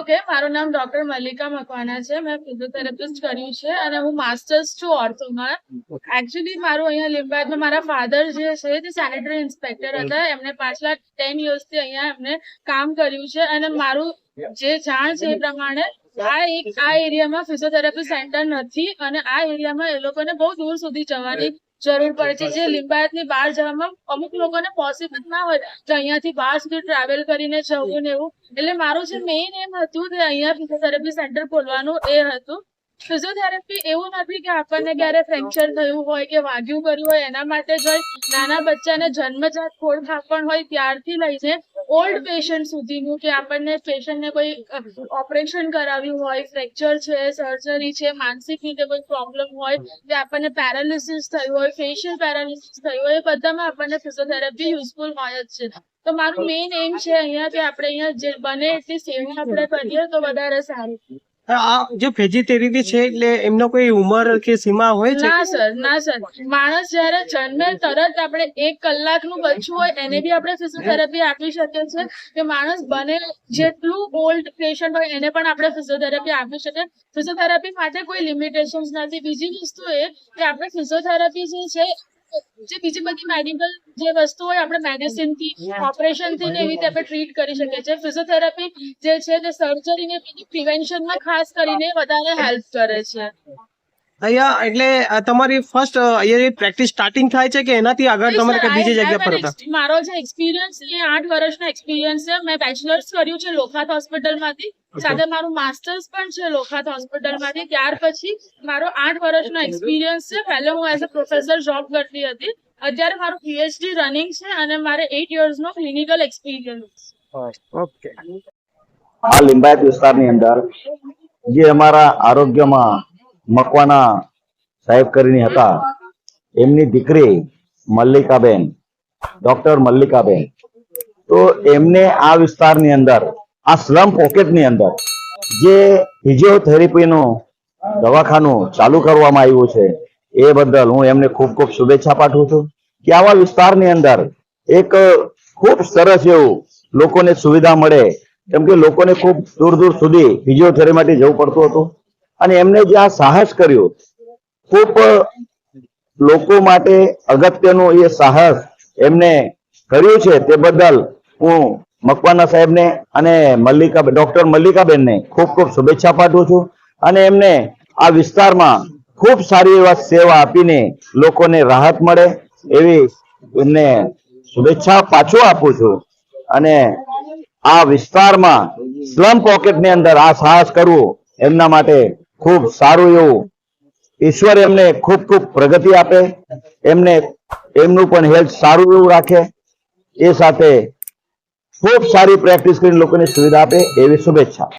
Okay, મારું નામ doctor Mallika Makwana છે. મેં ફિઝિયોથેરાપિસ્ટ કર્યું છે અને હું માસ્ટર્સ છું ઓર્થોમાં. એકચ્યુઅલી મારું અહીંયા લીંબાયતમાં મારા ફાધર જે છે તે સેનેટરી ઇન્સ્પેક્ટર હતા. એમને પાછલા 10 yearsથી અહીંયા એમને કામ કર્યું છે અને મારું જે જાણ છે એ પ્રમાણે આ એરિયામાં ફિઝિયોથેરાપી સેન્ટર નથી અને આ એરિયામાં એ લોકોને બહુ દૂર સુધી જવાની જરૂર પડે છે. જે લિંબાયતની બહાર જવામાં અમુક લોકોને પોસિબલ ના હોય તો અહીંયાથી બહાર સુધી ટ્રાવેલ કરીને જવું ને એવું. એટલે મારું જે મેઇન એમ હતું કે અહીંયા ફિઝિયોથેરાપી સેન્ટર ખોલવાનું એ હતું. ફિઝિયોથેરાપી એવું નથી કે આપણને ક્યારે ફ્રેક્ચર થયું હોય કે વાગ્યું કર્યું હોય એના માટે જ હોય. નાના બચ્ચાને જન્મજાત ખોડ ખાપણ હોય ત્યારથી લઈને ઓલ્ડ પેશન્ટ સુધીનું કે આપણને પેશન્ટને કોઈ ઓપરેશન કરાવ્યું હોય, ફ્રેક્ચર છે, સર્જરી છે, માનસિક રીતે કોઈ પ્રોબ્લેમ હોય કે આપણને પેરાલિસિસ થયું હોય, ફેશિયલ પેરાલિસિસ થયું હોય, એ બધામાં આપણને ફિઝિયોથેરાપી યુઝફુલ હોય જ છે. તો મારું મેઇન એમ છે અહીંયા કે આપણે અહીંયા જે બને એટલી સેવા આપણે કરીએ તો વધારે સારું. આ જે ફિઝિયોથેરાપી છે એટલે એમનો કોઈ ઉંમર કે સીમા હોય છે? ના સર, માણસ જયારે જન્મે તરત આપણે 1 કલાકનું બચ્ચું હોય એને બી આપણે ફિઝિયોથેરાપી આપી શકીએ છીએ. કે માણસ બને જેટલું ઓલ્ડ પેશન્ટ હોય એને પણ આપણે ફિઝિયોથેરાપી આપી શકીએ. ફિઝિયોથેરાપી માટે કોઈ લિમિટેશન્સ નથી. બીજી વસ્તુ એ કે આપણે ફિઝિયોથેરાપી જે બીજી બધી મેડિકલ જે વસ્તુ હોય આપણે મેડિસિન થી, ઓપરેશન થી એવી રીતે આપણે ટ્રીટ કરી શકીએ છીએ. ફિઝિયોથેરાપી જે છે તે સર્જરી ને પ્રિવેન્શનમાં ખાસ કરીને વધારે હેલ્પ કરે છે. અહીંયા એટલે તમારી ફર્સ્ટ અહીંયા પ્રેક્ટિસ સ્ટાર્ટિંગ થાય છે કે એનાથી આગળ તમારે કે બીજી જગ્યા પર હતા? મારો જે એક્સપિરિયન્સ છે 8 વર્ષનો એક્સપિરિયન્સ છે. મેં બેચલર્સ કર્યું છે લોખાત હોસ્પિટલમાંથી, સાથે મારું માસ્ટર્સ પણ છે લોખાત હોસ્પિટલમાંથી. ત્યાર પછી મારો 8 વર્ષનો એક્સપિરિયન્સ છે. પહેલા હું એઝ અ પ્રોફેસર જોબ કરતી હતી. અત્યારે મારું પીએચડી રનિંગ છે અને મારે 8 yearsનો ક્લિનિકલ એક્સપિરિયન્સ. ઓકે. આ લિંબાયત વિસ્તારની અંદર જે અમારા આરોગ્યમાં મકવાના સાહેબ કરીને હતા, એમની દીકરી મલ્લિકાબેન, ડોક્ટર મલ્લિકાબેન, તો એમને આ વિસ્તારની અંદર આ સ્લમ પોકેટની અંદર જે ફિઝિયોથેરાપીનું દવાખાનું ચાલુ કરવામાં આવ્યું છે એ બદલ હું એમને ખૂબ ખૂબ શુભેચ્છા પાઠવું છું. કે આવા વિસ્તારની અંદર એક ખૂબ સરસ એવું લોકોને સુવિધા મળે, કેમ કે લોકોને ખૂબ દૂર દૂર સુધી ફિઝિયોથેરાપી માટે જવું પડતું હતું અને એમને જે આ સાહસ કર્યું, ખૂબ લોકો માટે અગત્યનું એ સાહસ એમને કર્યું છે તે બદલ હું મકવાના સાહેબને અને ડોક્ટર મલ્લિકાબેનને ખૂબ ખૂબ શુભેચ્છા પાઠવું છું અને એમને આ વિસ્તારમાં ખૂબ સારી એવા સેવા આપીને લોકોને રાહત મળે એવી એમને શુભેચ્છા પાછો આપું છું. અને આ વિસ્તારમાં સ્લમ પોકેટની અંદર આ સાહસ કરવું એમના માટે ખૂબ સારું એવું, ઈશ્વર એમને ખૂબ ખૂબ પ્રગતિ આપે, એમનું પણ હેલ્થ સારું એવું રાખે, એ સાથે ખૂબ સારી પ્રેક્ટિસ કરીને લોકોને સુવિધા આપે એવી શુભેચ્છા.